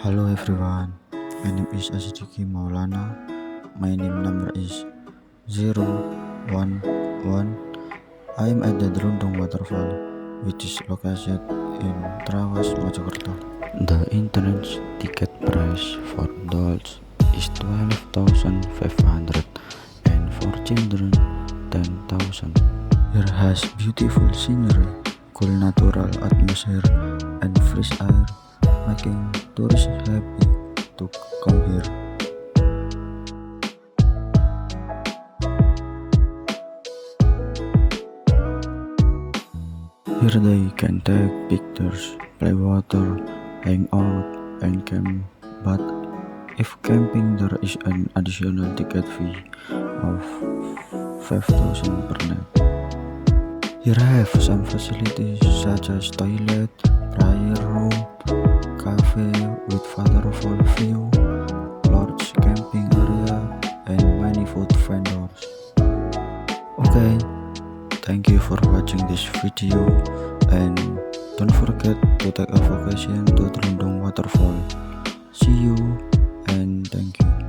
Hello everyone, my name is Maulana. My name number is 011. I am at the Dlundug waterfall, which is located in Trawas Mojokerto. The entrance ticket price for adults is 12,500 and for children 10,000. Here has beautiful scenery, cool natural atmosphere, and fresh air, making tourists happy to come here. Here they can take pictures, play water, hang out, and camp. But if camping, there is an additional ticket fee of 5,000 per night. Here I have some facilities such as toilet, prayer room, cafe with waterfall view, large camping area, and many food vendors. Okay, thank you for watching this video, and don't forget to take a vacation to Dlundug waterfall. See you and thank you.